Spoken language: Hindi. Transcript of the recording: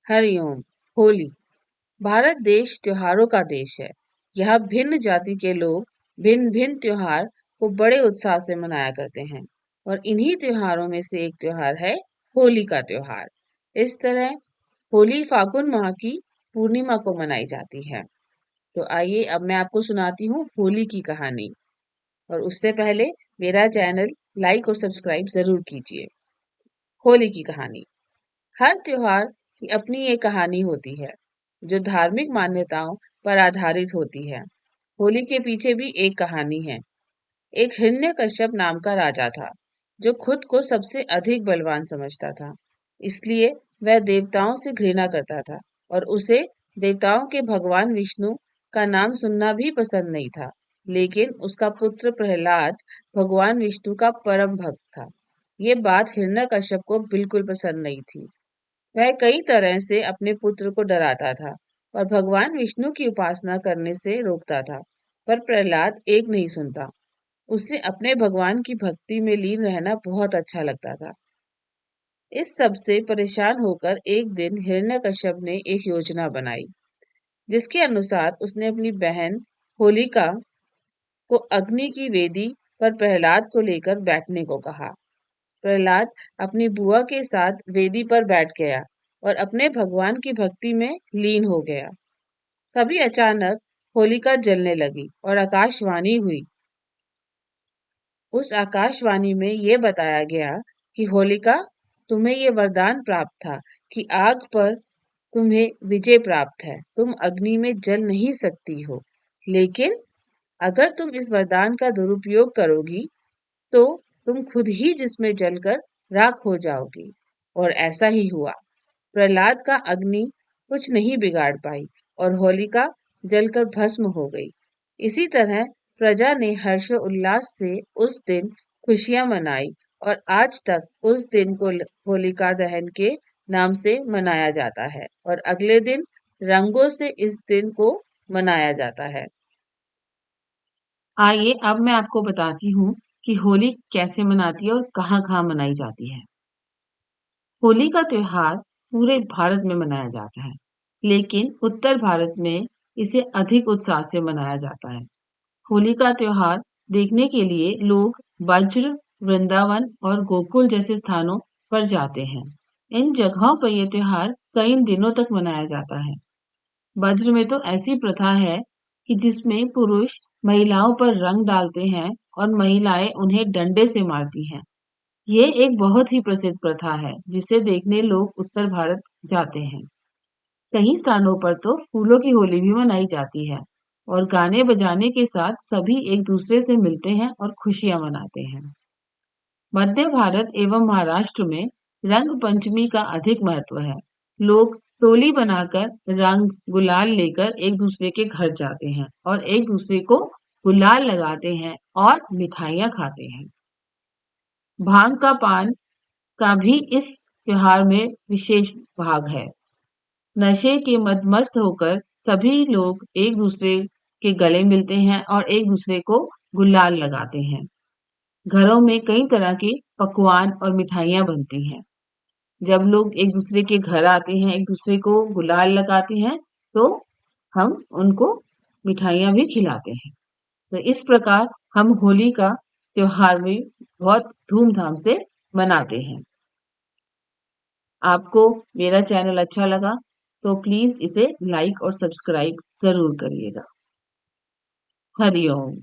हरिओम। होली भारत देश त्योहारों का देश है। यहाँ भिन्न जाति के लोग भिन्न भिन्न त्योहार को बड़े उत्साह से मनाया करते हैं और इन्हीं त्योहारों में से एक त्योहार है होली का त्योहार। इस तरह होली फागुन माह की पूर्णिमा को मनाई जाती है। तो आइए अब मैं आपको सुनाती हूँ होली की कहानी। और उससे पहले मेरा चैनल लाइक और सब्सक्राइब जरूर कीजिए। होली की कहानी। हर त्योहार की अपनी एक कहानी होती है जो धार्मिक मान्यताओं पर आधारित होती है। होली के पीछे भी एक कहानी है। एक हिरण्यकश्यप नाम का राजा था जो खुद को सबसे अधिक बलवान समझता था। इसलिए वह देवताओं से घृणा करता था और उसे देवताओं के भगवान विष्णु का नाम सुनना भी पसंद नहीं था। लेकिन उसका पुत्र प्रहलाद भगवान विष्णु का परम भक्त था। ये बात हिरण्यकश्यप को बिल्कुल पसंद नहीं थी। वह कई तरह से अपने पुत्र को डराता था और भगवान विष्णु की उपासना करने से रोकता था, पर प्रहलाद एक नहीं सुनता। उसे अपने भगवान की भक्ति में लीन रहना बहुत अच्छा लगता था। इस सब से परेशान होकर एक दिन हिरण्यकश्यप ने एक योजना बनाई, जिसके अनुसार उसने अपनी बहन होलिका को अग्नि की वेदी पर प्रहलाद को लेकर बैठने को कहा। प्रहलाद अपनी बुआ के साथ वेदी पर बैठ गया और अपने भगवान की भक्ति में लीन हो गया। तभी अचानक होलिका जलने लगी और आकाशवाणी हुई। उस आकाशवाणी में ये बताया गया कि होलिका, तुम्हें ये वरदान प्राप्त था कि आग पर तुम्हें विजय प्राप्त है। तुम अग्नि में जल नहीं सकती हो, लेकिन अगर तुम इस वरदान का दुरुपयोग करोगी तो तुम खुद ही जिसमें जलकर राख हो जाओगी। और ऐसा ही हुआ। प्रहलाद का अग्नि कुछ नहीं बिगाड़ पाई और होलिका जलकर भस्म हो गई। इसी तरह प्रजा ने हर्षोल्लास से उस दिन खुशियां मनाई और आज तक उस दिन को होलिका दहन के नाम से मनाया जाता है और अगले दिन रंगों से इस दिन को मनाया जाता है। आइए अब मैं आपको बताती हूँ कि होली कैसे मनाती है और कहाँ कहाँ मनाई जाती है। होली का त्योहार पूरे भारत में मनाया जाता है, लेकिन उत्तर भारत में इसे अधिक उत्साह से मनाया जाता है। होली का त्योहार देखने के लिए लोग वज्र, वृंदावन और गोकुल जैसे स्थानों पर जाते हैं। इन जगहों पर यह त्योहार कई दिनों तक मनाया जाता है। वज्र में तो ऐसी प्रथा है कि जिसमें पुरुष महिलाओं पर रंग डालते हैं और महिलाएं उन्हें डंडे से मारती हैं। ये एक बहुत ही प्रसिद्ध प्रथा है जिसे देखने लोग उत्तर भारत जाते हैं। कई स्थानों पर तो फूलों की होली भी मनाई जाती है और गाने बजाने के साथ सभी एक दूसरे से मिलते हैं और खुशियां मनाते हैं। मध्य भारत एवं महाराष्ट्र में रंग पंचमी का अधिक महत्व है। लोग टोली बनाकर रंग गुलाल लेकर एक दूसरे के घर जाते हैं और एक दूसरे को गुलाल लगाते हैं और मिठाइयाँ खाते हैं। भांग का पान का भी इस त्योहार में विशेष भाग है। नशे के मदमस्त होकर सभी लोग एक दूसरे के गले मिलते हैं और एक दूसरे को गुलाल लगाते हैं। घरों में कई तरह के पकवान और मिठाइयाँ बनती हैं। जब लोग एक दूसरे के घर आते हैं, एक दूसरे को गुलाल लगाते हैं, तो हम उनको मिठाइयाँ भी खिलाते हैं। तो इस प्रकार हम होली का त्योहार भी बहुत धूमधाम से मनाते हैं। आपको मेरा चैनल अच्छा लगा तो प्लीज इसे लाइक और सब्सक्राइब जरूर करिएगा। हरिओम।